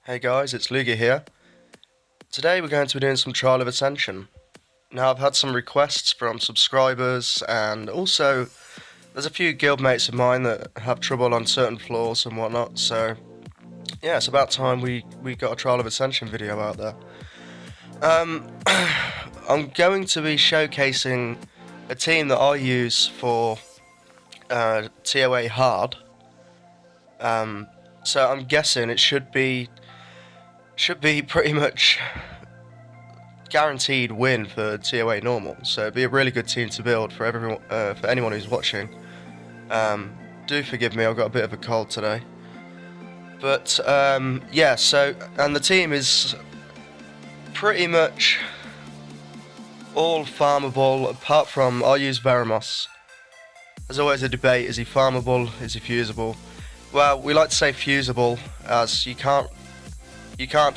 Hey guys, it's Lougie here. Today we're going to be doing some trial of Ascension. Now I've had some requests from subscribers, and also there's a few guildmates of mine that have trouble on certain floors and whatnot, so yeah, it's about time we got a trial of Ascension video out there. I'm going to be showcasing a team that I use for TOA hard. So I'm guessing it should be pretty much guaranteed win for TOA normal. So it'd be a really good team to build for everyone, for anyone who's watching. Do forgive me, I've got a bit of a cold today. But yeah, so and the team is pretty much all farmable apart from I use Veramos. There's always a debate: is he farmable? Is he fusible? Well, we like to say fusible, as you can't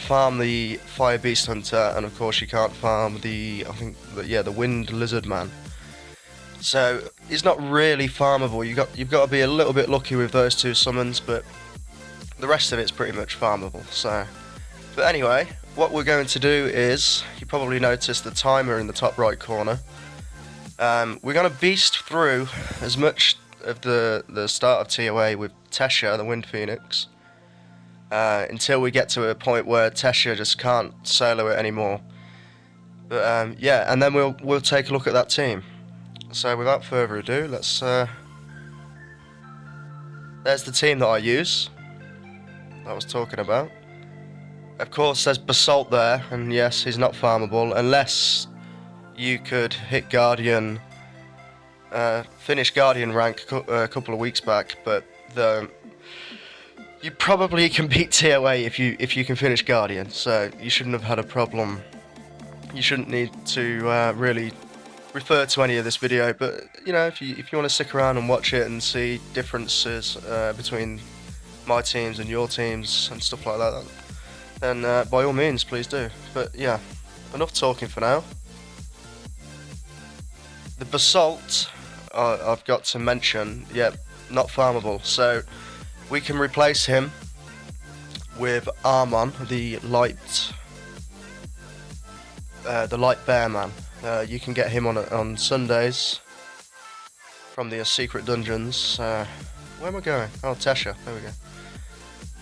farm the Fire Beast Hunter, and of course you can't farm the the Wind Lizard Man. So he's not really farmable. You've got to be a little bit lucky with those two summons, but the rest of it's pretty much farmable. So, but anyway, what we're going to do is, you probably noticed the timer in the top right corner. We're going to beast through as much of the start of TOA with Tesha, the Wind Phoenix, until we get to a point where Tesha just can't solo it anymore. But yeah, and then we'll take a look at that team. So without further ado, let's. There's the team that I use, that I was talking about. Of course, there's Basalt there, and yes, he's not farmable unless you could hit Guardian, finish Guardian rank a couple of weeks back. But you probably can beat TOA if you can finish Guardian, so you shouldn't have had a problem. You shouldn't need to really refer to any of this video, but you know, if you want to stick around and watch it and see differences between my teams and your teams and stuff like that, then by all means, please do. But yeah, enough talking for now. The Basalt, I've got to mention, yeah, not farmable, so we can replace him with Armon, the light bear man. You can get him on Sundays from the secret dungeons. Where am I going? Oh, Tesha. There we go.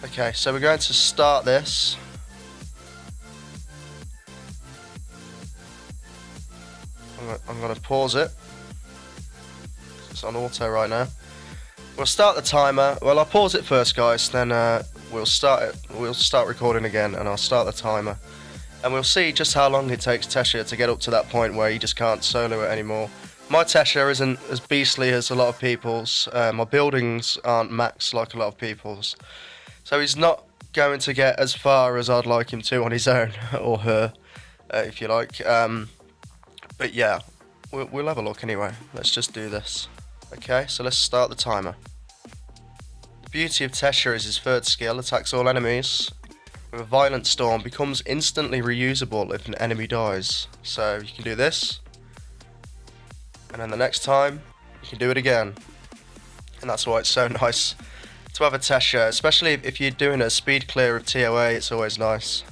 Okay, so we're going to start this. I'm going to pause it. It's on auto right now. We'll start the timer. Well, I'll pause it first, guys. Then we'll start it. We'll start recording again, and I'll start the timer. And we'll see just how long it takes Tesha to get up to that point where he just can't solo it anymore. My Tesha isn't as beastly as a lot of people's. My buildings aren't maxed like a lot of people's. So he's not going to get as far as I'd like him to on his own, or her, if you like. But yeah, we'll have a look anyway. Let's just do this. Okay, so let's start the timer. The beauty of Tesha is his third skill attacks all enemies with a violent storm, becomes instantly reusable if an enemy dies. So you can do this, and then the next time you can do it again. And that's why it's so nice to have a Tesha, especially if you're doing a speed clear of TOA. It's always nice.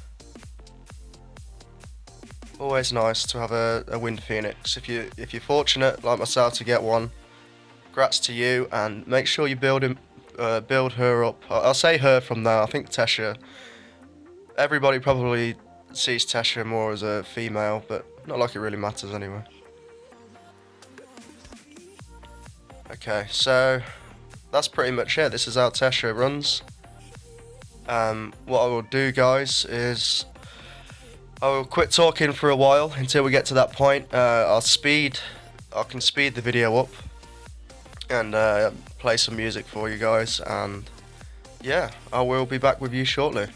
Always nice to have a Wind Phoenix. If you're fortunate like myself to get one, congrats to you, and make sure you build her up. I'll say her from now. I think Tesha. Everybody probably sees Tesha more as a female, but not like it really matters anyway. Okay, so that's pretty much it. This is how Tesha runs. What I will do, guys, is I will quit talking for a while until we get to that point. I can speed the video up and play some music for you guys, and yeah, I will be back with you shortly.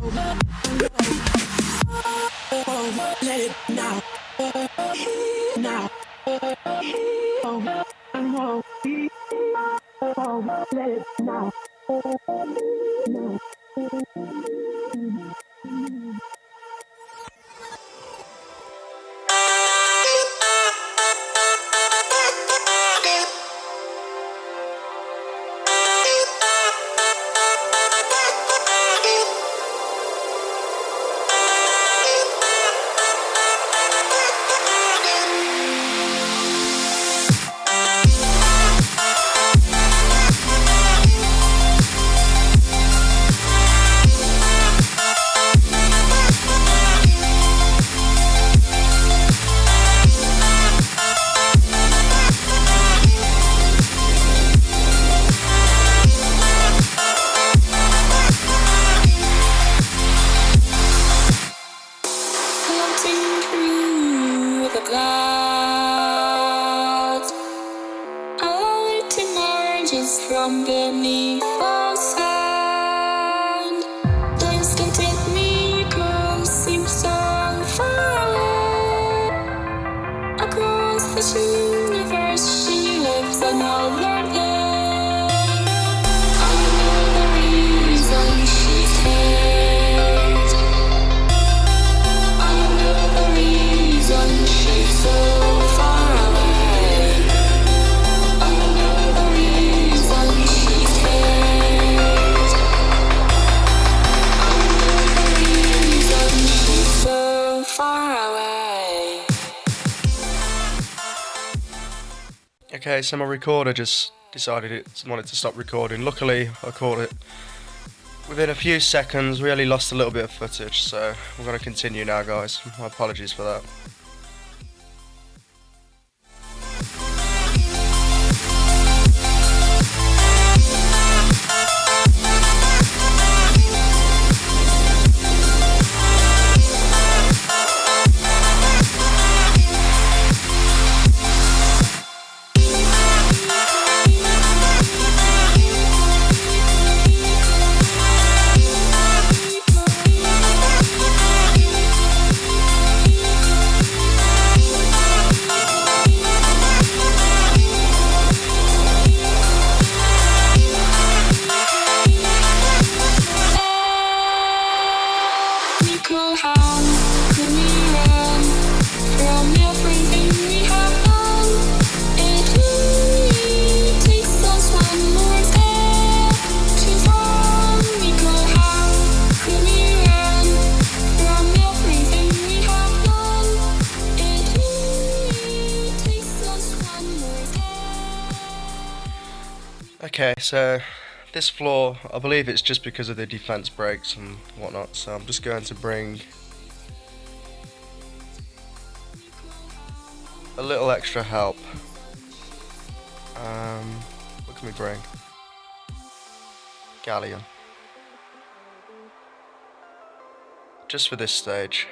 Let it now. Now. Let it now. From beneath the sand, the instant MIKO seems so far away. Across this universe, she lives another day. I know the reason she stays. I know the reason she's so far away. I know the reason she stays. I know the reason she's so far away. Okay, so my recorder just decided it wanted to stop recording. Luckily, I caught it within a few seconds. We only lost a little bit of footage, so we're going to continue now, guys. My apologies for that. Okay, so this floor, I believe it's just because of the defense breaks and whatnot, so I'm just going to bring a little extra help. What can we bring? Galleon. Just for this stage.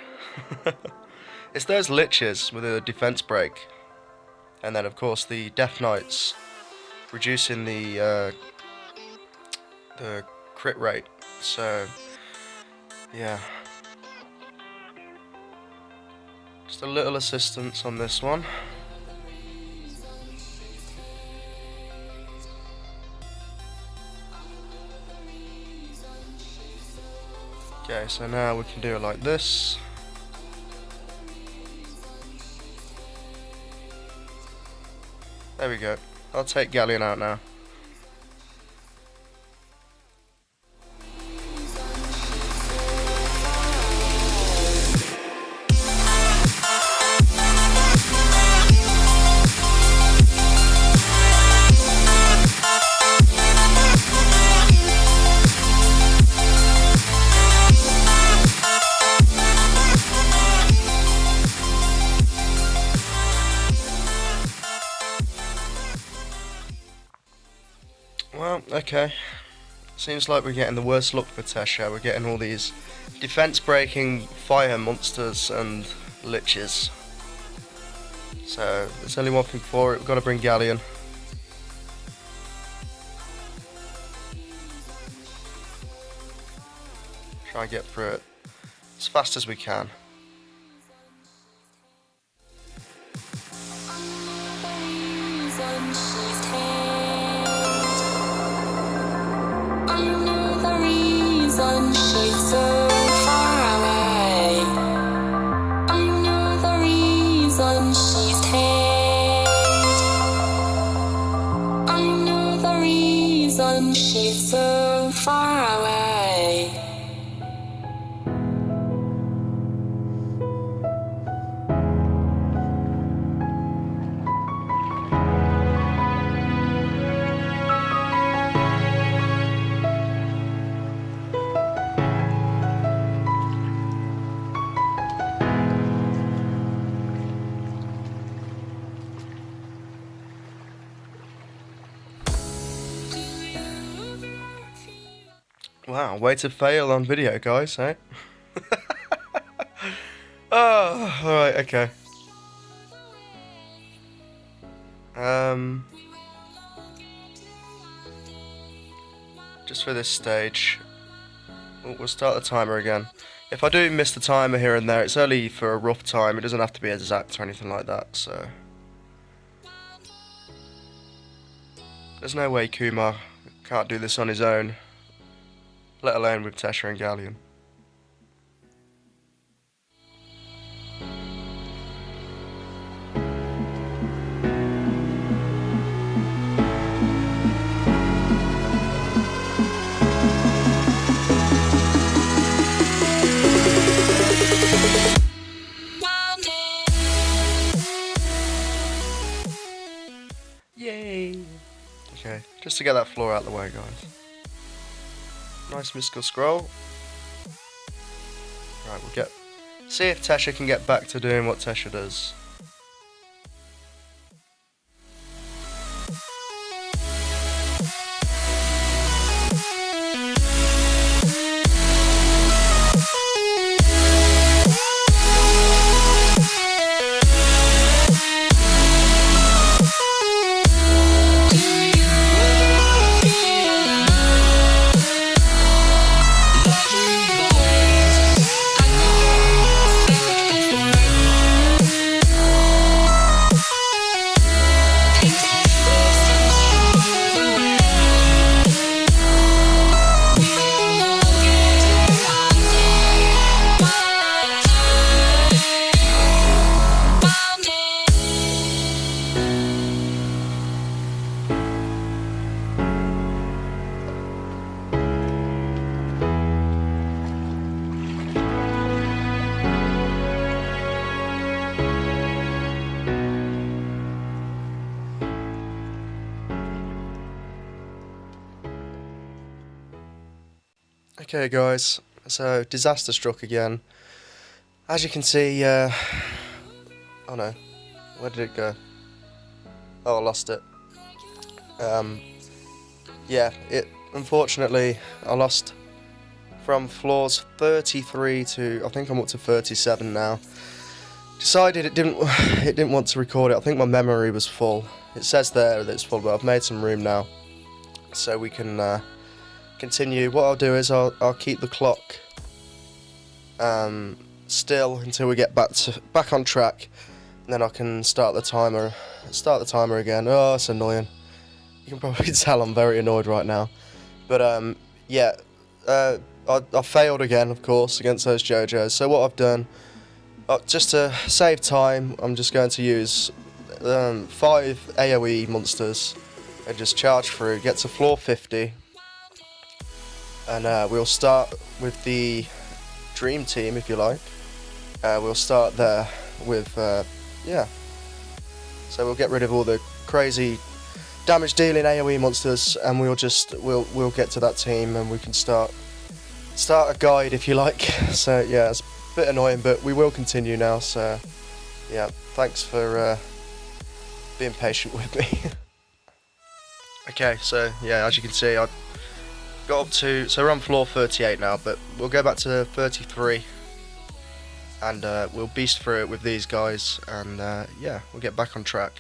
It's those liches with a defense break. And then of course the Death Knights reducing the crit rate. So yeah. Just a little assistance on this one. Okay, so now we can do it like this. There we go. I'll take Galleon out now. Well, okay. Seems like we're getting the worst luck for Tesha. We're getting all these defense breaking fire monsters and liches. So there's only one thing for it. We've got to bring Galleon. Try and get through it as fast as we can. I know the reason she's so far away. I know the reason she's hate. I know the reason she's so far away. Wow, way to fail on video, guys, eh? Oh, alright, okay. Just for this stage, we'll start the timer again. If I do miss the timer here and there, it's only for a rough time. It doesn't have to be exact or anything like that, so... There's no way Kumar can't do this on his own, let alone with Tesha and Galleon. Yay! Okay, just to get that floor out of the way, guys. Nice mystical scroll. Right, we'll see if Tesha can get back to doing what Tesha does. Okay guys, so disaster struck again. As you can see, oh no, where did it go? Oh, I lost it. Yeah, unfortunately, I lost from floors 33 to, I think I'm up to 37 now. Decided it didn't want to record it. I think my memory was full. It says there that it's full, but I've made some room now, so we can continue. What I'll do is I'll keep the clock still until we get back on track, and then I can start the timer again. Oh, it's annoying. You can probably tell I'm very annoyed right now. But yeah, I failed again, of course, against those JoJos. So what I've done, just to save time, I'm just going to use 5 AoE monsters and just charge through, get to floor 50. And we'll start with the Dream Team, if you like. We'll start there with, yeah. So we'll get rid of all the crazy damage dealing AoE monsters, and we'll get to that team, and we can start a guide, if you like. So yeah, it's a bit annoying, but we will continue now. So yeah, thanks for being patient with me. Okay, so yeah, as you can see, I got up to, so we're on floor 38 now, but we'll go back to 33 and we'll beast through it with these guys, and yeah, we'll get back on track.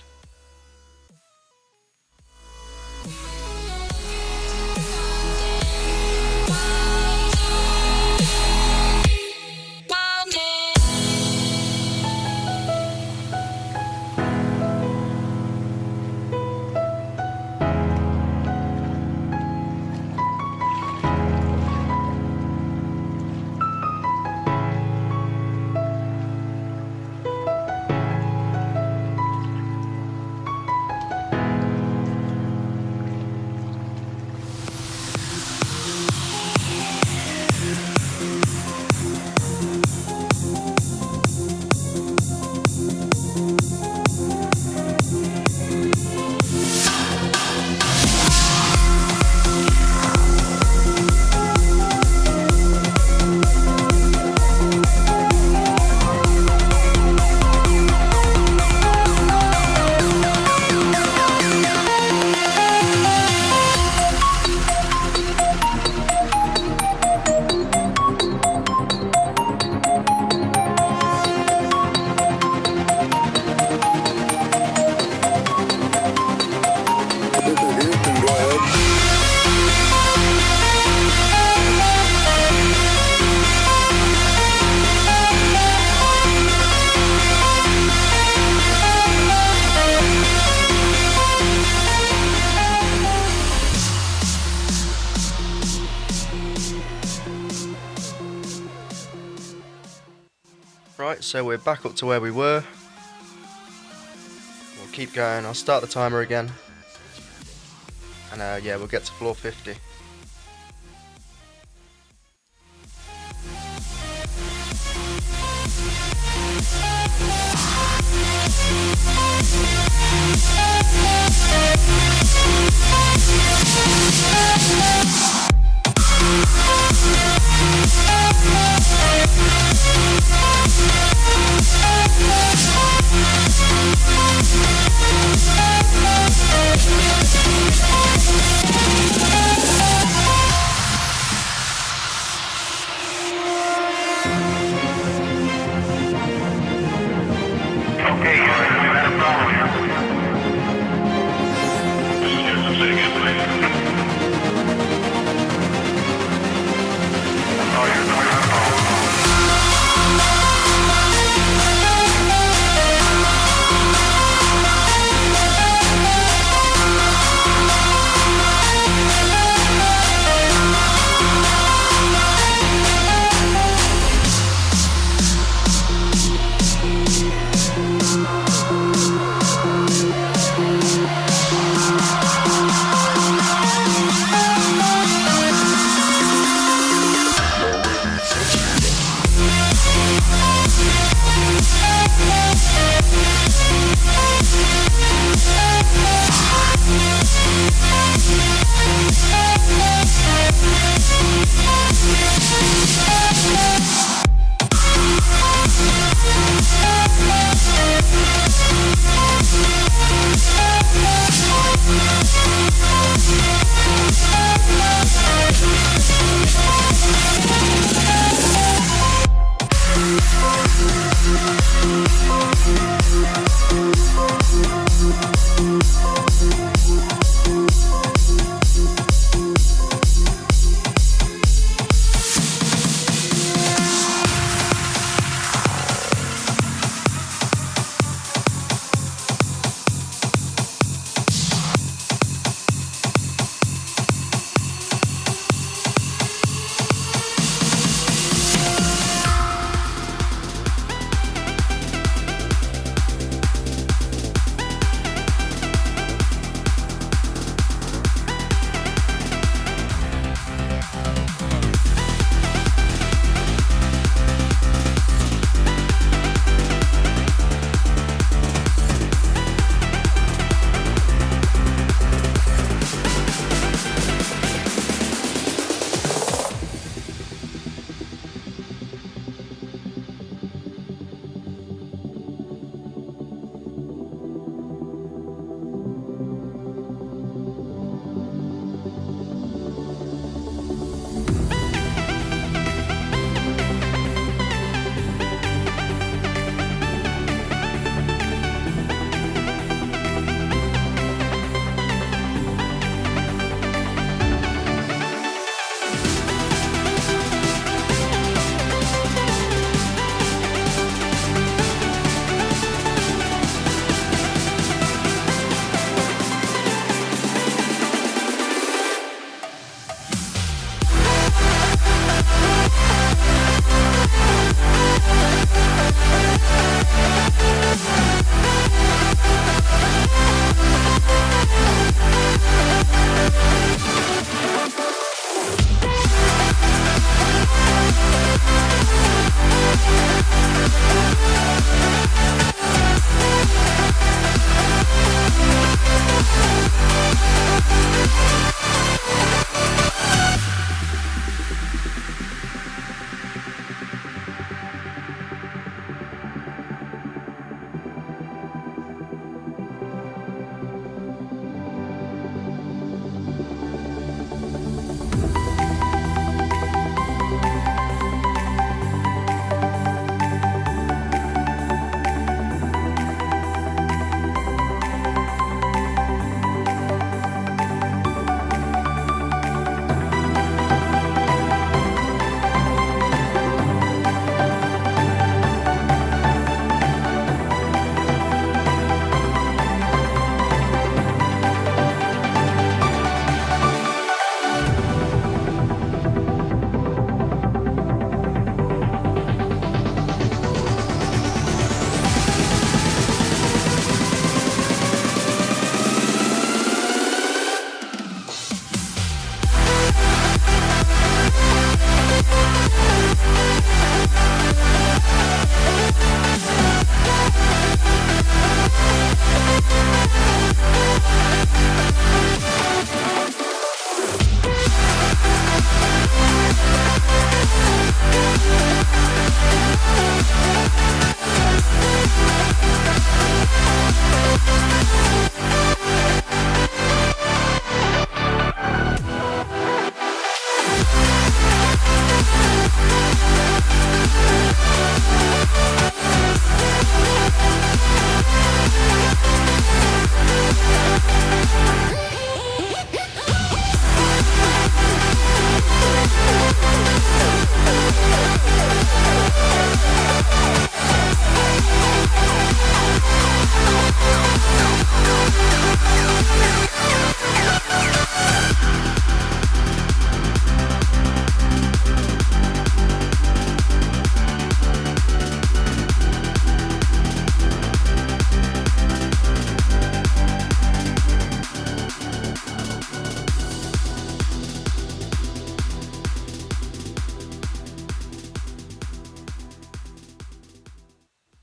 Right, so we're back up to where we were. We'll keep going. I'll start the timer again. And yeah, we'll get to floor 50.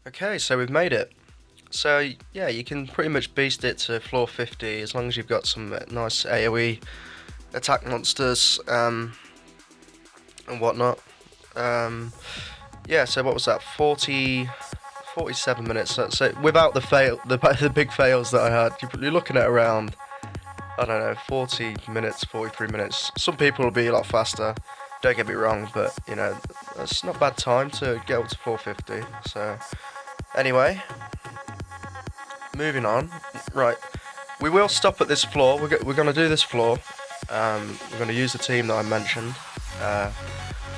Okay, so we've made it. So yeah, you can pretty much beast it to floor 50 as long as you've got some nice AoE attack monsters and whatnot. Yeah, so what was that? 47 minutes. So without the big fails that I had, you're looking at around, I don't know, 40 minutes, 43 minutes. Some people will be a lot faster, don't get me wrong, but you know, that's not bad time to get up to 450. So anyway, moving on. Right, we will stop at this floor. We're going to do this floor. We're going to use the team that I mentioned.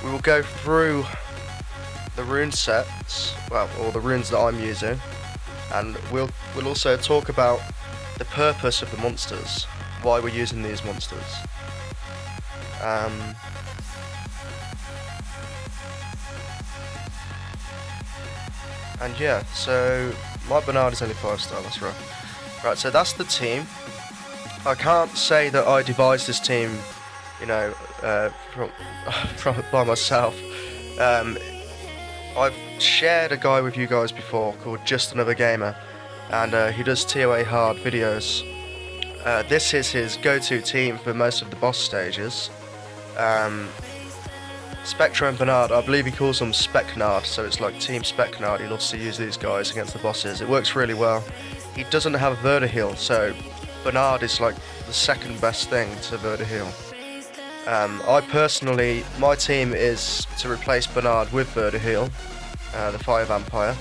We will go through the rune sets, well, or the runes that I'm using, and we'll also talk about the purpose of the monsters, why we're using these monsters. And yeah, so my Bernard is only 5-star, that's right. Right, so that's the team. I can't say that I devised this team, you know, from by myself. I've shared a guy with you guys before called Just Another Gamer, and he does TOA hard videos. This is his go-to team for most of the boss stages. Spectre and Bernard, I believe he calls them Specnard, so it's like Team Specnard. He loves to use these guys against the bosses. It works really well. He doesn't have a Vertiheal, so Bernard is like the second best thing to Vertiheal. I personally, my team is to replace Bernard with Vertiheal, the Fire Vampire.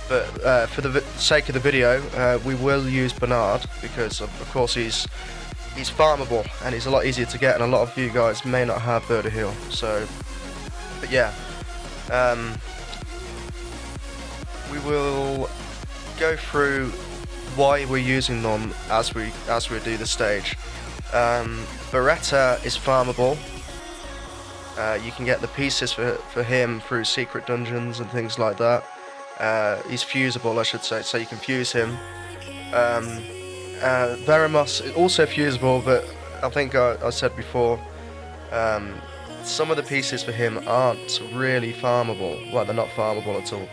But for the sake of the video, we will use Bernard because of course he's farmable and he's a lot easier to get, and a lot of you guys may not have Vertiheal. So, but yeah, we will go through why we're using them as we do the stage. Beretta is farmable. You can get the pieces for him through secret dungeons and things like that. He's fusible, I should say, so you can fuse him. Veramos is also fusible, but I think I said before, some of the pieces for him aren't really farmable. Well, they're not farmable at all.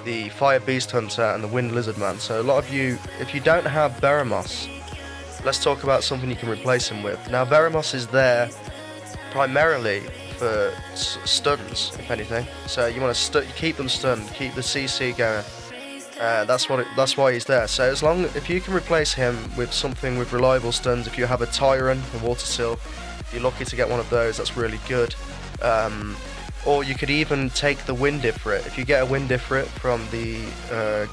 The Fire Beast Hunter and the Wind Lizard Man. So a lot of you, if you don't have Veramos, let's talk about something you can replace him with. Now, Veramos is there primarily for stuns, if anything. So you want to keep them stunned, keep the CC going. That's why he's there. So if you can replace him with something with reliable stuns, if you have a Tyrant, a Water Sylph, if you're lucky to get one of those, that's really good. Or you could even take the Wind Ifrit. If you get a Wind Ifrit from the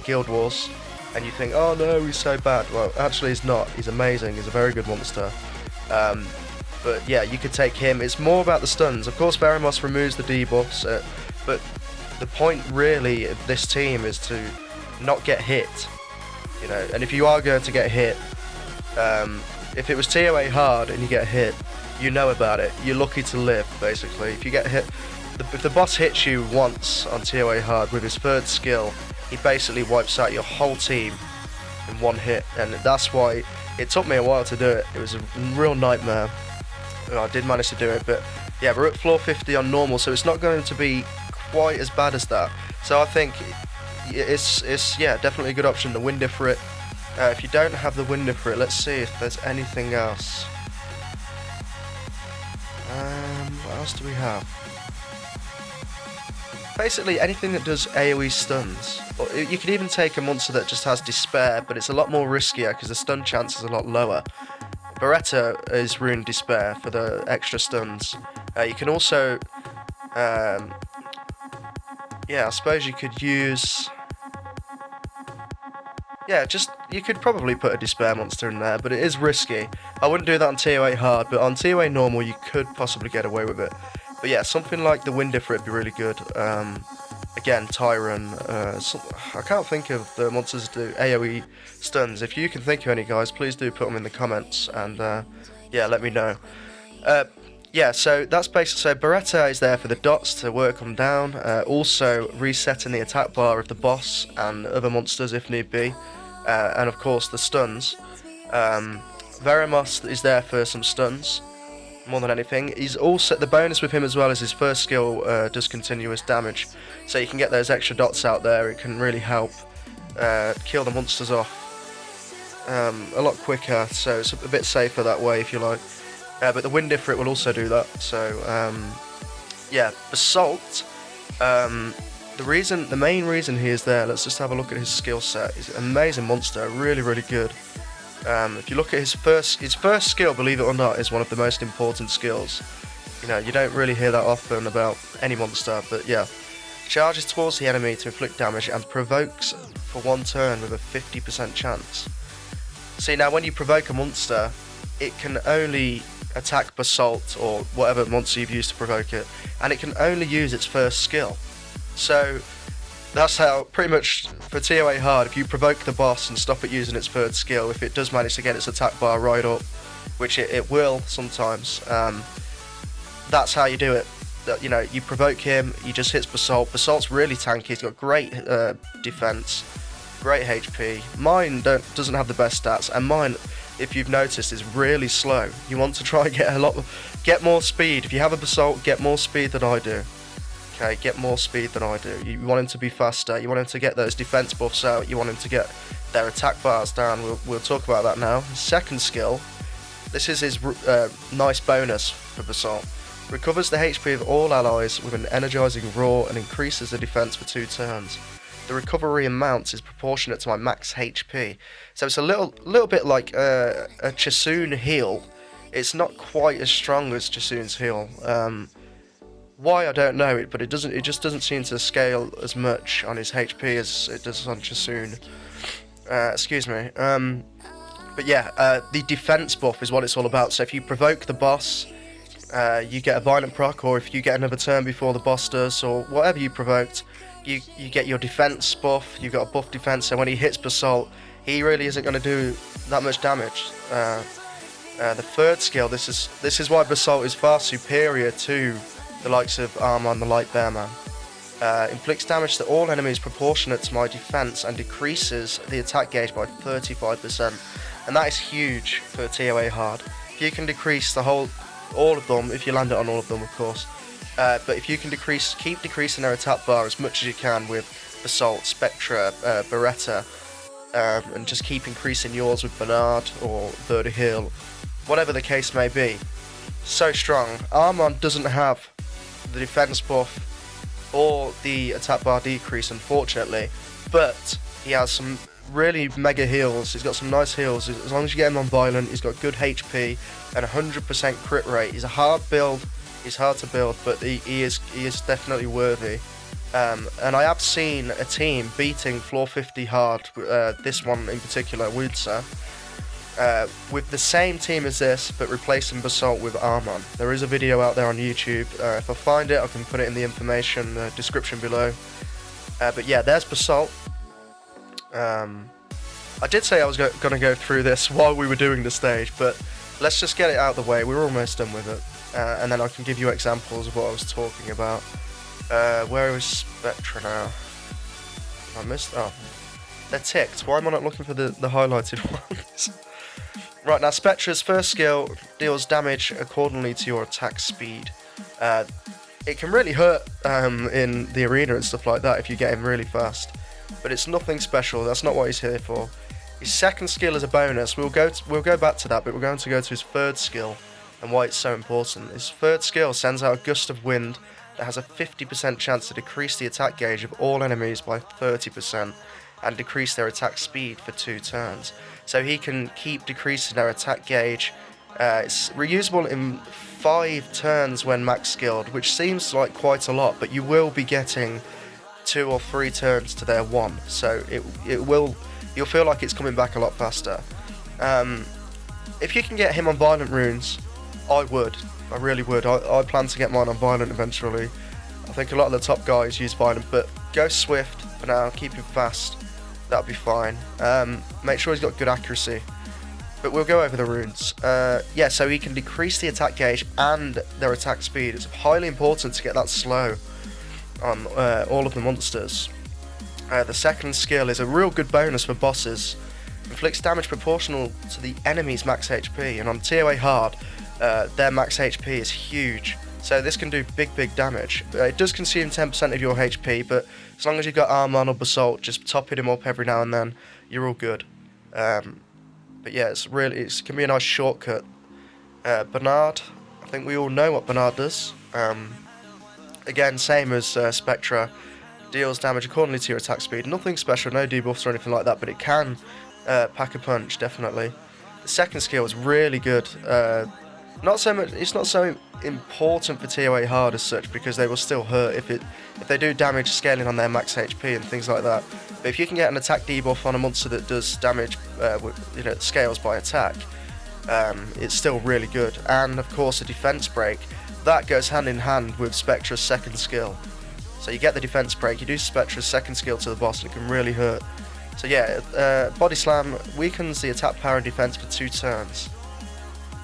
Guild Wars, and you think, oh no, he's so bad. Well, actually he's not. He's amazing. He's a very good monster. But yeah, you could take him. It's more about the stuns. Of course, Veramos removes the debuffs, but the point really of this team is to not get hit. You know, and if you are going to get hit, if it was TOA hard and you get hit, you know about it. You're lucky to live, basically. If you get hit, if the boss hits you once on TOA hard with his third skill, he basically wipes out your whole team in one hit, and that's why it took me a while to do it. It was a real nightmare. I did manage to do it, but yeah, we're at floor 50 on normal, so it's not going to be quite as bad as that. So I think it's yeah, definitely a good option, the Wind Ifrit. If you don't have the Wind Ifrit, let's see if there's anything else. What else do we have? Basically anything that does AoE stuns. Or you can even take a monster that just has Despair, but it's a lot more riskier because the stun chance is a lot lower. Beretta is Rune Despair for the extra stuns. You can also, yeah, I suppose you could use, yeah, you could probably put a Despair monster in there, but it is risky. I wouldn't do that on TOA hard, but on TOA normal you could possibly get away with it. But yeah, something like the Wind Ifrit would be really good. Again, Tyrant. I can't think of the monsters that do AoE stuns. If you can think of any, guys, please do put them in the comments, and yeah, let me know. Yeah, so that's basically, so Beretta is there for the dots to work them down. Also resetting the attack bar of the boss and other monsters if need be, and of course the stuns. Veramos is there for some stuns. more than anything. He's also, the bonus with him as well is his first skill does continuous damage, so you can get those extra dots out there. It can really help kill the monsters off a lot quicker, so it's a bit safer that way if you like. But the wind different will also do that. So yeah, Basalt. The main reason he is there. Let's just have a look at his skill set. He's an amazing monster, really, really good. If you look at his first skill, believe it or not, is one of the most important skills. You know, you don't really hear that often about any monster, but yeah. Charges towards the enemy to inflict damage and provokes for 1 turn with a 50% chance. See, now when you provoke a monster, it can only attack Basalt or whatever monster you've used to provoke it, and it can only use its first skill. So that's how, pretty much for TOA hard, if you provoke the boss and stop it using its third skill, if it does manage to get its attack bar right up, which it will sometimes, that's how you do it. You know, you provoke him, he just hits Basalt. Basalt's really tanky, he's got great defense, great HP. Mine doesn't have the best stats, and mine, if you've noticed, is really slow. You want to try and get more speed. If you have a Basalt, get more speed than I do. Okay, get more speed than I do. You want him to be faster, you want him to get those defense buffs out, you want him to get their attack bars down. We'll talk about that now. His second skill, this is his nice bonus for Basalt. Recovers the HP of all allies with an energizing roar and increases the defense for 2 turns. The recovery amount is proportionate to my max HP. So it's a little bit like a Chisoon heal. It's not quite as strong as Chisoon's heal. Why, I don't know it, but it just doesn't seem to scale as much on his HP as it does on Chisoon. Excuse me. But yeah, the defense buff is what it's all about. So if you provoke the boss, you get a violent proc, or if you get another turn before the boss does, or whatever you provoked, you get your defense buff. You've got a buff defense, so when he hits Basalt, he really isn't going to do that much damage. The third skill, this is why Basalt is far superior to the likes of Armon, the Light Bearman. Inflicts damage to all enemies proportionate to my defense and decreases the attack gauge by 35%. And that is huge for TOA hard. If you can decrease all of them, if you land it on all of them, of course. But if you can keep decreasing their attack bar as much as you can with Basalt, Spectra, Beretta, and just keep increasing yours with Bernard or Verdi Hill, whatever the case may be. So strong. Armon doesn't have the defense buff or the attack bar decrease, unfortunately, but he has some really mega heals. He's got some nice heals. As long as you get him on violent, he's got good HP and 100% crit rate. He's a hard build. He's hard to build, but he is definitely worthy. And I have seen a team beating floor 50 hard, this one in particular, Woodsa, with the same team as this, but replacing Basalt with Armon. There is a video out there on YouTube. If I find it, I can put it in the information description below. But yeah, there's Basalt. I did say I was going to go through this while we were doing the stage, but let's just get it out of the way. We're almost done with it. And then I can give you examples of what I was talking about. Where is Spectra now? I missed... Oh. They're ticked. Why am I not looking for the highlighted ones? Right, now Spectra's first skill deals damage accordingly to your attack speed. It can really hurt in the arena and stuff like that if you get him really fast. But it's nothing special, that's not what he's here for. His second skill is a bonus. We'll go back to that, but we're going to go to his third skill and why it's so important. His third skill sends out a gust of wind that has a 50% chance to decrease the attack gauge of all enemies by 30% and decrease their attack speed for 2 turns. So he can keep decreasing their attack gauge. It's reusable in 5 turns when max skilled, which seems like quite a lot, but you will be getting 2 or 3 turns to their 1, so you'll feel like it's coming back a lot faster. If you can get him on violent runes, I really would. I plan to get mine on violent eventually. I think a lot of the top guys use violent, but go swift for now, keep him fast, that'll be fine. Make sure he's got good accuracy, but we'll go over the runes. Yeah, so he can decrease the attack gauge and their attack speed. It's highly important to get that slow on all of the monsters. The second skill is a real good bonus for bosses. Inflicts damage proportional to the enemy's max HP, and on TOA hard, their max HP is huge. So this can do big damage. It does consume 10% of your HP, but as long as you've got armor on or basalt, just topping him up every now and then, you're all good. But yeah, it can be a nice shortcut. Bernard, I think we all know what Bernard does. Again, same as Spectra, deals damage accordingly to your attack speed. Nothing special, no debuffs or anything like that, but it can pack a punch, definitely. The second skill is really good. Not so much. It's not so important for TOA hard as such, because they will still hurt if they do damage scaling on their max HP and things like that. But if you can get an attack debuff on a monster that does damage, scales by attack, it's still really good. And of course, a defense break that goes hand in hand with Spectra's second skill. So you get the defense break, you do Spectra's second skill to the boss, and it can really hurt. So yeah, Body Slam weakens the attack power and defense for 2 turns.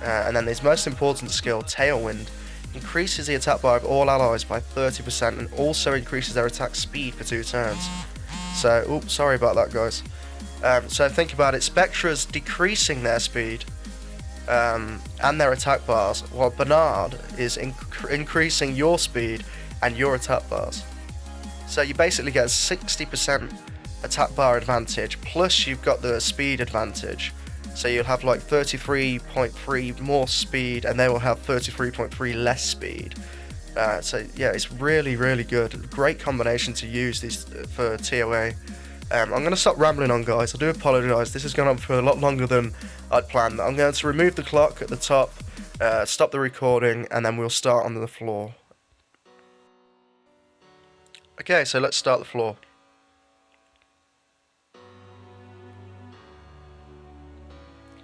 And then his most important skill, Tailwind, increases the attack bar of all allies by 30% and also increases their attack speed for 2 turns. So, oops, sorry about that, guys. So think about it, Spectra's decreasing their speed and their attack bars, while Bernard is increasing your speed and your attack bars. So you basically get a 60% attack bar advantage, plus you've got the speed advantage. So you'll have like 33.3 more speed, and they will have 33.3 less speed. So yeah, it's really good. Great combination to use these for TOA. I'm going to stop rambling on, guys. I do apologise. This has gone on for a lot longer than I'd planned. I'm going to remove the clock at the top, stop the recording, and then we'll start on the floor. Okay, so let's start the floor.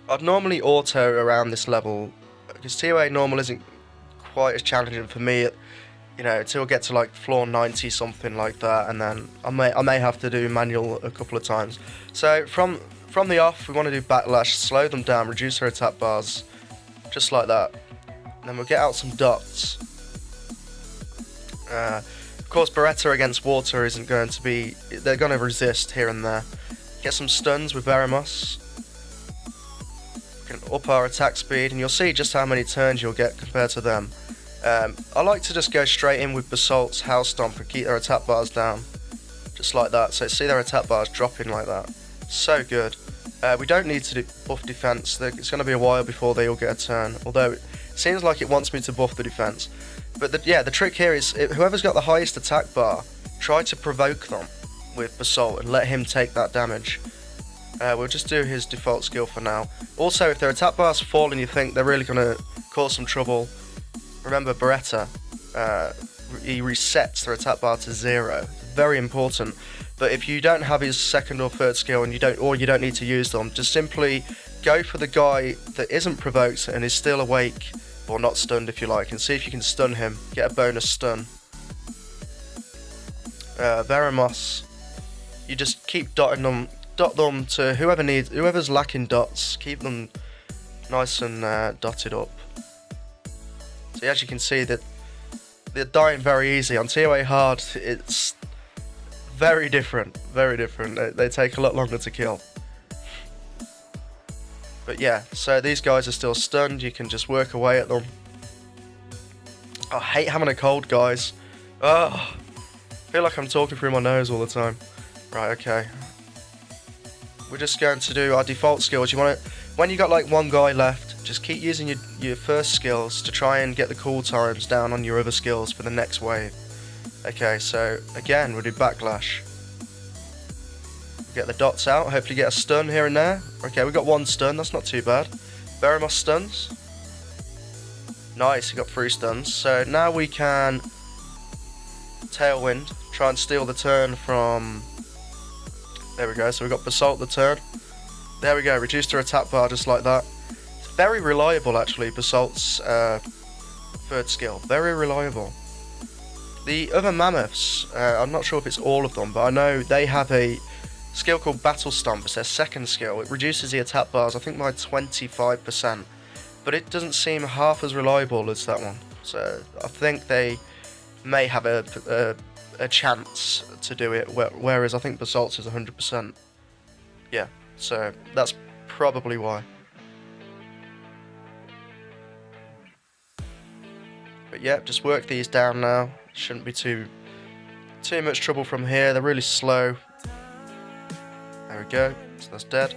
I'd normally auto around this level, because TOA normal isn't quite as challenging for me, until I get to like floor 90 something like that, and then I may have to do manual a couple of times. So from the off, we want to do Backlash, slow them down, reduce their attack bars, just like that. And then we'll get out some dots. Of course, Beretta against water isn't going to be, they're going to resist here and there. Get some stuns with Veramos. Can up our attack speed, and you'll see just how many turns you'll get compared to them. I like to just go straight in with Basalt's House Stomp and keep their attack bars down, just like that. So see their attack bars dropping like that. So good. We don't need to do buff defense. It's going to be a while before they all get a turn, although it seems like it wants me to buff the defense. But the trick here is whoever's got the highest attack bar, try to provoke them with Basalt and let him take that damage. We'll just do his default skill for now. Also, if their attack bars fall and you think they're really going to cause some trouble, remember Beretta, he resets their attack bar to 0. Very important. But if you don't have his second or third skill and you don't need to use them, just simply go for the guy that isn't provoked and is still awake, or not stunned if you like, and see if you can stun him. Get a bonus stun. Veramos, you just keep dotting them. Dot them to whoever's lacking dots. Keep them nice and dotted up. So as you can see, that they're dying very easy. On TOA hard, it's very different. Very different. They take a lot longer to kill. But yeah, so these guys are still stunned. You can just work away at them. I hate having a cold, guys. Oh, I feel like I'm talking through my nose all the time. Right, okay. We're just going to do our default skills. When you got like one guy left, just keep using your first skills to try and get the cool times down on your other skills for the next wave. Okay, so again, we'll do Backlash. Get the dots out, hopefully get a stun here and there. Okay, we got 1 stun, that's not too bad. Veramos stuns. Nice, we got 3 stuns. So now we can Tailwind, try and steal the turn from... There we go, so we got Basalt the turn. There we go, reduced her attack bar just like that. It's very reliable actually, Basalt's third skill. Very reliable. The other mammoths, I'm not sure if it's all of them, but I know they have a skill called Battle Stomp. It's their second skill. It reduces the attack bars, I think by 25%. But it doesn't seem half as reliable as that one. So I think they may have a chance to do it, whereas I think Basalt's is 100%. Yeah, so that's probably why. But yeah, just work these down now. Shouldn't be too much trouble from here. They're really slow. There we go. So that's dead.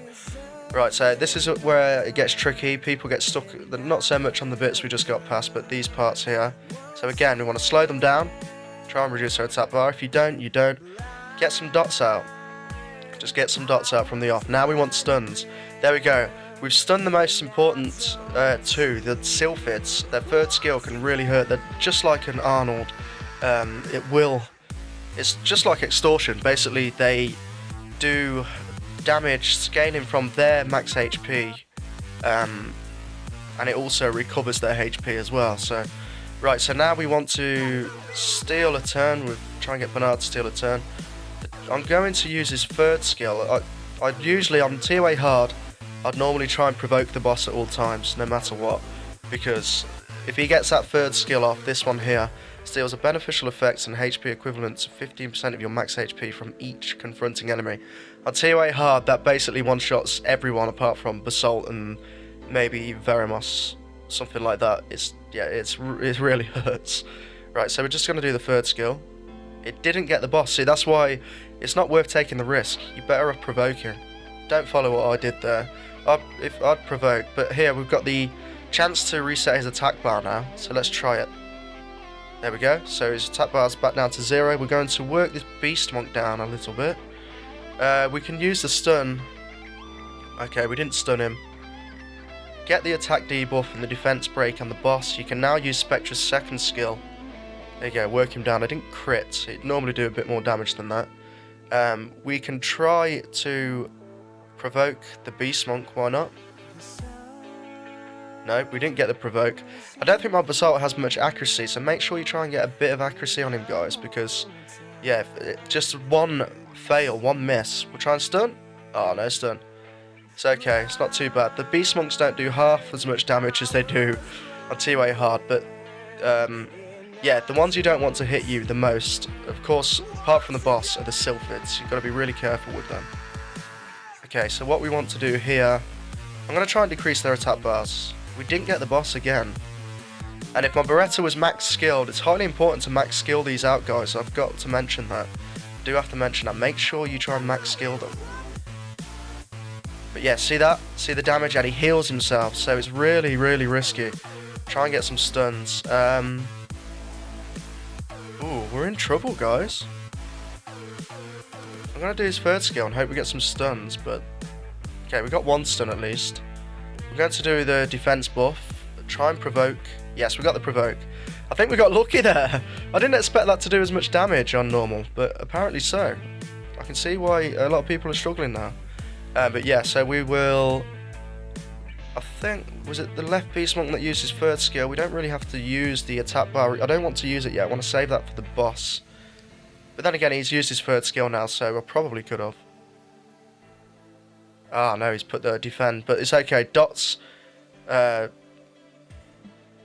Right, so this is where it gets tricky. People get stuck, not so much on the bits we just got past, but these parts here. So again, we want to slow them down. Try and reduce our attack bar. If you don't, you don't. Get some dots out. Just get some dots out from the off. Now we want stuns. There we go. We've stunned the most important two, the Sylphids. Their third skill can really hurt. They're just like an Arnold. It's just like Extortion. Basically, they do damage scaling from their max HP, and it also recovers their HP as well. So, right, so now we want to steal a turn. We'll try and get Bernard to steal a turn. I'm going to use his third skill. I'd usually, on TOA hard, I'd normally try and provoke the boss at all times, no matter what, because if he gets that third skill off, this one here steals a beneficial effect and HP equivalent to 15% of your max HP from each confronting enemy. On TOA hard, that basically one-shots everyone apart from Basalt and maybe Veremos, something like that. It really hurts. Right, so we're just going to do the third skill. It didn't get the boss. See, that's why it's not worth taking the risk. You're better off provoking. Don't follow what I did there. I'd provoke, but here we've got the chance to reset his attack bar now, so let's try it. There we go, so his attack bar's back down to 0. We're going to work this Beast Monk down a little bit. We can use the stun. Okay, we didn't stun him. Get the attack debuff and the defense break on the boss. You can now use Spectre's second skill. There you go, work him down. I didn't crit, it'd normally do a bit more damage than that. We can try to provoke the Beast Monk, why not? No, we didn't get the provoke. I don't think my Basalt has much accuracy, so make sure you try and get a bit of accuracy on him, guys, because, yeah, just one fail, one miss. We'll try and stun? Oh, no stun. It's okay, it's not too bad. The Beast Monks don't do half as much damage as they do on TOA hard, but, yeah, the ones you don't want to hit you the most, of course, apart from the boss, are the Sylphids. You've got to be really careful with them. Okay, so what we want to do here, I'm going to try and decrease their attack bars. We didn't get the boss again. And if my Beretta was max skilled, it's highly important to max skill these out, guys. I've got to mention that. I do have to mention that. Make sure you try and max skill them. But yeah, see that? See the damage? And he heals himself, so it's really, really risky. Try and get some stuns. Ooh, we're in trouble, guys. I'm going to do his third skill and hope we get some stuns, but... Okay, we got one stun at least. We're going to do the defense buff. Try and provoke. Yes, we got the provoke. I think we got lucky there. I didn't expect that to do as much damage on normal, but apparently so. I can see why a lot of people are struggling now. But yeah, so we will... I think, was it the left Beast Monk that used his third skill? We don't really have to use the attack bar. I don't want to use it yet. I want to save that for the boss. But then again, he's used his third skill now, so I probably could have. Ah, no, he's put the defend, but it's okay. Dots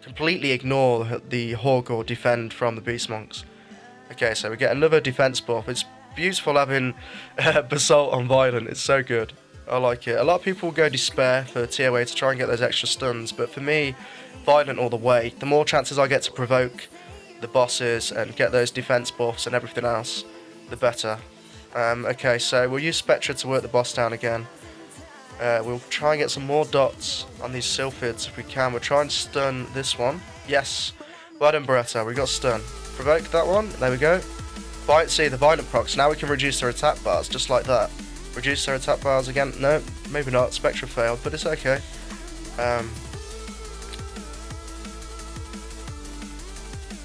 completely ignore the Hog or defend from the Beast Monks. Okay, so we get another defense buff. It's beautiful having Basalt on Violent. It's so good. I like it. A lot of people go Despair for TOA to try and get those extra stuns, but for me, Violent all the way. The more chances I get to provoke the bosses and get those defense buffs and everything else, the better. Okay, so we'll use Spectre to work the boss down again. We'll try and get some more dots on these Sylphids if we can. We'll try and stun this one. Yes. Well done, Beretta. We got stun. Provoke that one. There we go. See, the Violent procs. Now we can reduce their attack bars, just like that. Reduce their attack bars again. No, maybe not. Spectre failed, but it's okay.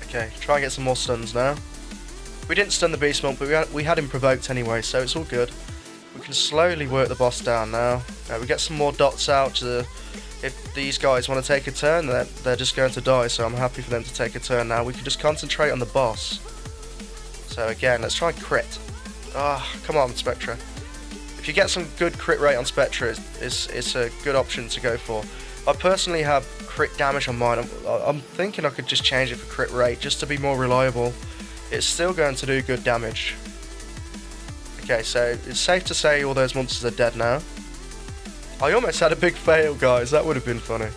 Okay, try and get some more stuns now. We didn't stun the Beast Monk, but we had him provoked anyway, so it's all good. We can slowly work the boss down now. We get some more dots out. If these guys want to take a turn, they're just going to die, so I'm happy for them to take a turn now. We can just concentrate on the boss. So again, let's try crit. Ah, come on, Spectre. If you get some good crit rate on Spectre, it's a good option to go for. I personally have crit damage on mine. I'm thinking I could just change it for crit rate, just to be more reliable. It's still going to do good damage. Okay, so it's safe to say all those monsters are dead now. I almost had a big fail, guys. That would have been funny.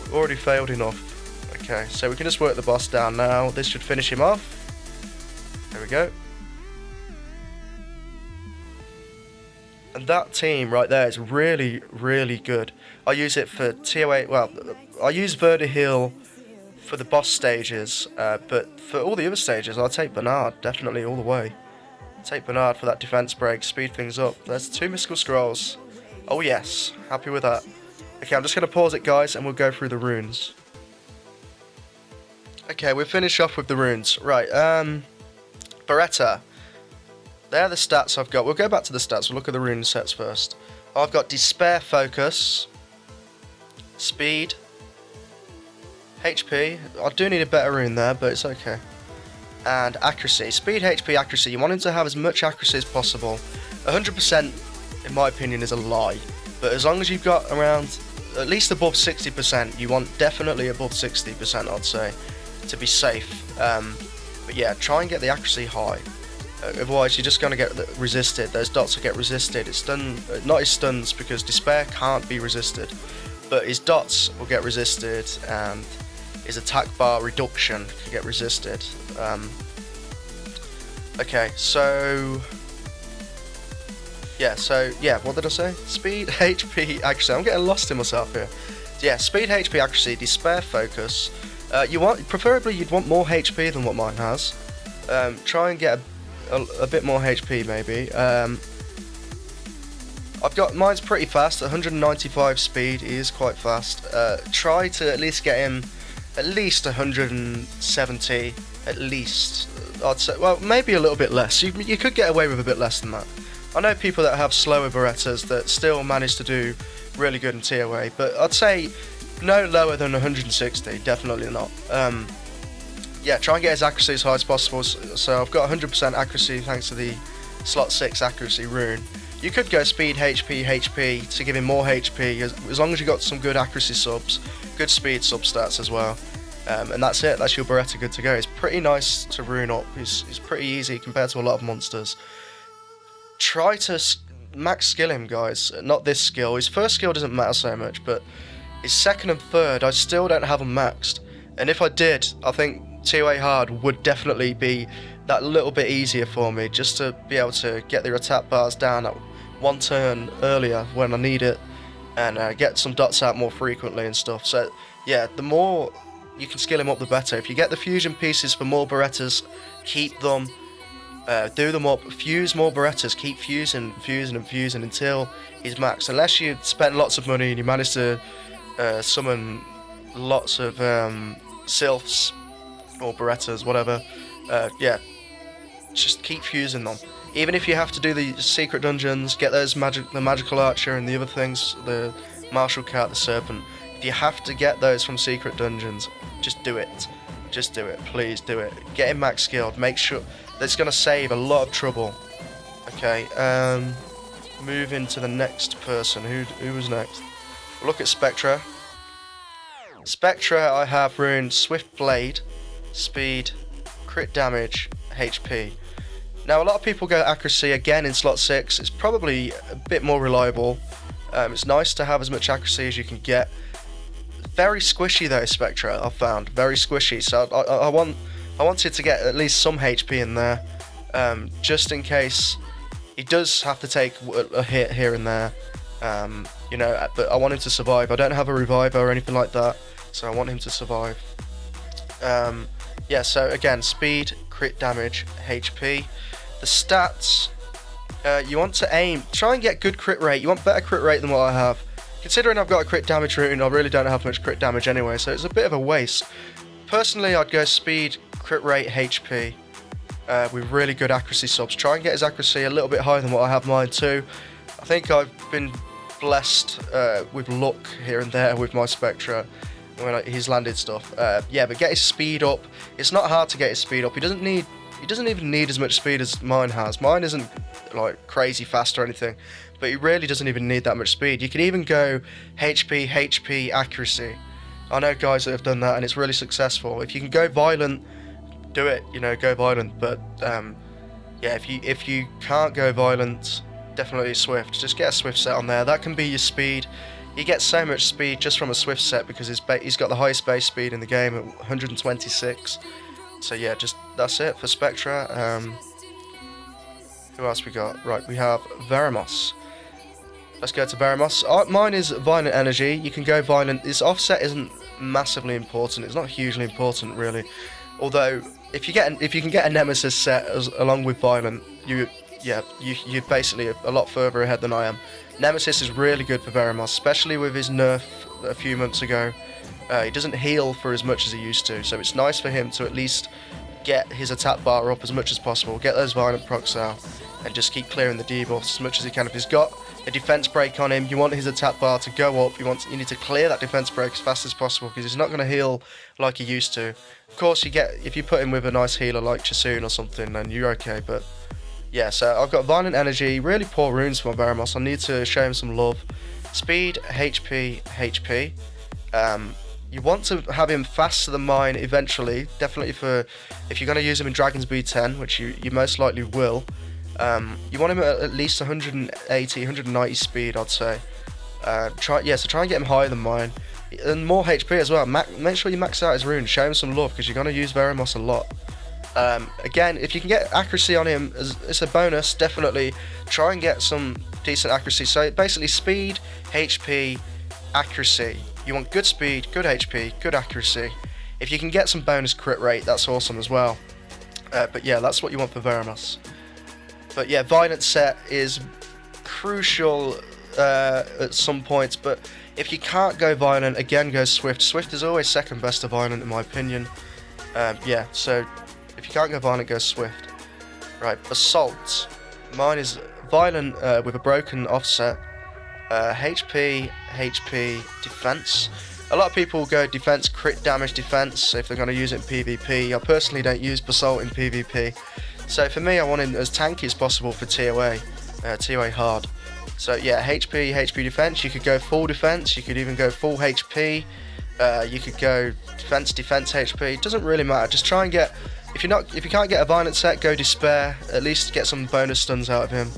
We already failed enough. Okay, so we can just work the boss down now. This should finish him off. There we go. And that team right there is really, really good. I use it for TOA, well, I use Vertiheal for the boss stages, but for all the other stages, I'll take Bernard, definitely, all the way. Take Bernard for that defense break, speed things up. There's 2 mystical scrolls. Oh yes, happy with that. Okay, I'm just going to pause it, guys, and we'll go through the runes. Okay, we'll finish off with the runes. Right, Beretta. They're the stats I've got. We'll go back to the stats. We'll look at the rune sets first. I've got Despair Focus, Speed, HP. I do need a better rune there, but it's okay. And Accuracy. Speed, HP, Accuracy. You want him to have as much accuracy as possible. 100%, in my opinion, is a lie. But as long as you've got around, at least above 60%, you want definitely above 60%, I'd say, to be safe. But yeah, try and get the accuracy high. Otherwise, you're just going to get resisted. Those dots will get resisted. It's not his stuns, because Despair can't be resisted, but his dots will get resisted, and his attack bar reduction can get resisted. Okay, so yeah, what did I say? Speed, HP, accuracy. I'm getting lost in myself here. Yeah, speed, HP, accuracy, Despair Focus. Preferably you'd want more HP than what mine has. Try and get a bit more HP maybe. I've got, mine's pretty fast, 195 speed, he is quite fast. Try to at least get him at least 170, at least. I'd say, well, maybe a little bit less. You could get away with a bit less than that. I know people that have slower Berettas that still manage to do really good in TOA, but I'd say no lower than 160, definitely not. Yeah, try and get his accuracy as high as possible. So I've got 100% accuracy thanks to the slot 6 accuracy rune. You could go speed, HP to give him more HP, as long as you got some good accuracy subs, good speed sub stats as well. And that's it, that's your Beretta good to go. It's pretty nice to rune up, he's pretty easy compared to a lot of monsters. Try to max skill him, guys, not this skill. His first skill doesn't matter so much, but his second and third, I still don't have them maxed. And if I did, I think TOA hard would definitely be that little bit easier for me, just to be able to get their attack bars down at one turn earlier when I need it, and get some dots out more frequently and stuff. So yeah, the more you can skill him up, the better. If you get the fusion pieces for more Berettas, keep them, do them up, fuse more Berettas, keep fusing until he's maxed. Unless you spend lots of money and you manage to summon lots of Sylphs or Berettas, whatever, yeah, just keep fusing them. Even if you have to do the secret dungeons, get those the magical archer and the other things, the martial cat, the serpent, if you have to get those from secret dungeons, just do it. Just do it, please do it. Get him max skilled, make sure that's going to save a lot of trouble. Okay, move into the next person. Who was next? Look at Spectra. Spectra, I have rune Swift Blade, Speed, Crit Damage, HP. Now, a lot of people go accuracy again in slot 6. It's probably a bit more reliable. It's nice to have as much accuracy as you can get. Very squishy though, Spectra, I've found. Very squishy, so I wanted to get at least some HP in there, just in case he does have to take a hit here and there. You know, but I want him to survive. I don't have a reviver or anything like that, so I want him to survive. Yeah, so again, speed, crit damage, HP. The stats, you want to aim, try and get good crit rate. You want better crit rate than what I have. Considering I've got a crit damage rune, I really don't have much crit damage anyway, so it's a bit of a waste. Personally, I'd go speed, crit rate, HP, with really good accuracy subs. Try and get his accuracy a little bit higher than what I have mine too. I think I've been blessed with luck here and there with my Spectra when he's landed stuff. Yeah, but get his speed up. It's not hard to get his speed up. He doesn't even need as much speed as mine has. Mine isn't like crazy fast or anything, but he really doesn't even need that much speed. You can even go HP, accuracy. I know guys that have done that and it's really successful. If you can go violent, do it, you know, go violent. But yeah, if you can't go violent, definitely swift. Just get a swift set on there. That can be your speed, He gets so much speed just from a Swift set because he's got the highest base speed in the game at 126. So yeah, that's it for Spectra. Who else we got? Right, we have Veramos. Let's go to Veramos. Mine is Violent Energy. You can go Violent. His offset isn't massively important. It's not hugely important, really. Although, if you can get a Nemesis set along with Violent, you're basically a lot further ahead than I am. Nemesis is really good for Veramos, especially with his nerf a few months ago. He doesn't heal for as much as he used to, so it's nice for him to at least get his attack bar up as much as possible, get those Violent procs out, and just keep clearing the debuffs as much as he can. If he's got a defense break on him, you want his attack bar to go up. You need to clear that defense break as fast as possible because he's not going to heal like he used to. Of course, if you put him with a nice healer like Chasun or something, then you're okay. But yeah, so I've got Violent Energy, really poor runes for my Veramos. I need to show him some love. Speed, HP, HP. You want to have him faster than mine eventually, definitely if you're going to use him in Dragon's Breed 10, which you most likely will. You want him at least 180, 190 speed, I'd say. So try and get him higher than mine. And more HP as well. Make sure you max out his runes, show him some love, because you're going to use Veramos a lot. Again, if you can get accuracy on him, it's a bonus, definitely. Try and get some decent accuracy. So basically speed, HP, accuracy. You want good speed, good HP, good accuracy. If you can get some bonus crit rate, that's awesome as well. But yeah, that's what you want for Veramos. But yeah, Violent set is crucial at some points, but if you can't go Violent, again go Swift. Swift is always second best to Violent in my opinion. Yeah, so if you can't go Violent, go Swift. Right, Assault. Mine is Violent with a broken offset. HP, Defense. A lot of people go Defense, crit damage Defense if they're going to use it in PvP. I personally don't use Basalt in PvP. So for me, I want him as tanky as possible for TOA, TOA hard. So yeah, HP Defense. You could go full Defense. You could even go full HP. You could go Defense HP. It doesn't really matter. Just try and get. If you can't get a Violent set, go Despair. At least get some bonus stuns out of him.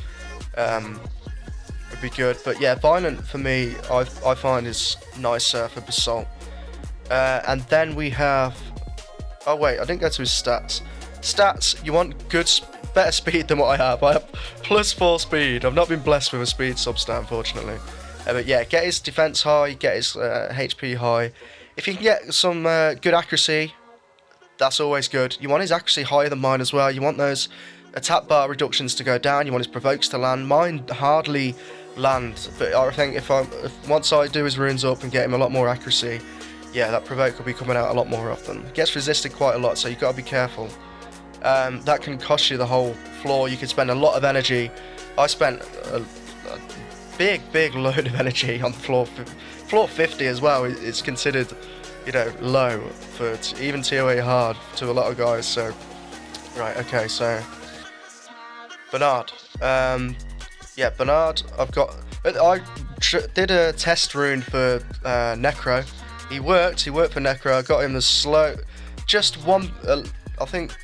Would be good. But yeah, Violent for me, I find is nicer for Basalt. And then we have. Oh wait, I didn't go to his stats. Stats, you want better speed than what I have. I have +4 speed. I've not been blessed with a speed substat, unfortunately. But yeah, get his defense high, get his HP high. If you can get some good accuracy, that's always good. You want his accuracy higher than mine as well. You want those attack bar reductions to go down. You want his provokes to land. Mine hardly land, but I think if once I do his runes up and get him a lot more accuracy, yeah, that provoke will be coming out a lot more often. It gets resisted quite a lot, so you've got to be careful. That can cost you the whole floor. You could spend a lot of energy. I spent a big load of energy on floor 50 as well. It's considered, low for even TOA hard to a lot of guys. So, right, okay, so Bernard. Yeah, Bernard. I did a test rune for Necro. He worked for Necro. I got him the slow, just one. I think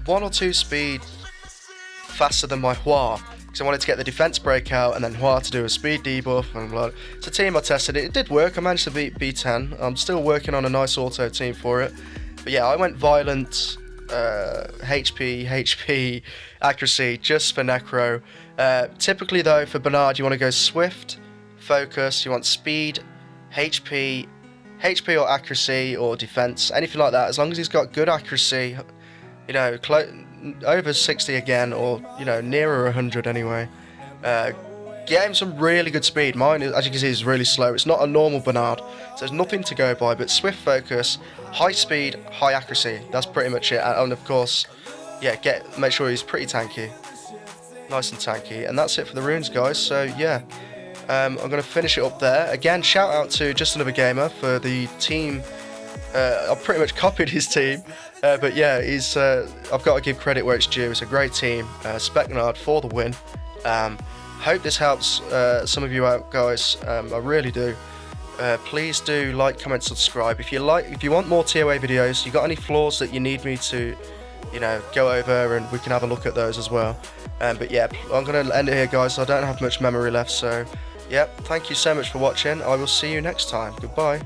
1 or 2 speed faster than my Hua, because I wanted to get the defense breakout and then Hua to do a speed debuff. And it's a team I tested it. It did work. I managed to beat B10. I'm still working on a nice auto team for it. But yeah, I went Violent, HP, accuracy just for Necro. Typically though, for Bernard, you want to go Swift, Focus. You want speed, HP or accuracy or defense, anything like that. As long as he's got good accuracy. Over 60 again, or nearer 100 anyway. Get him some really good speed. Mine, as you can see, is really slow. It's not a normal Bernard, so there's nothing to go by. But Swift Focus, high speed, high accuracy. That's pretty much it. And of course, yeah, make sure he's pretty tanky, nice and tanky. And that's it for the runes, guys. So yeah, I'm gonna finish it up there. Again, shout out to Just Another Gamer for the team. I've pretty much copied his team. But yeah, I've got to give credit where it's due. It's a great team. Specknard for the win. Hope this helps some of you out, guys. I really do. Please do like, comment, subscribe. If you want more TOA videos, you got any flaws that you need me to, go over, and we can have a look at those as well. But yeah, I'm gonna end it here, guys. I don't have much memory left, so Yep, thank you so much for watching. I will see you next time. Goodbye.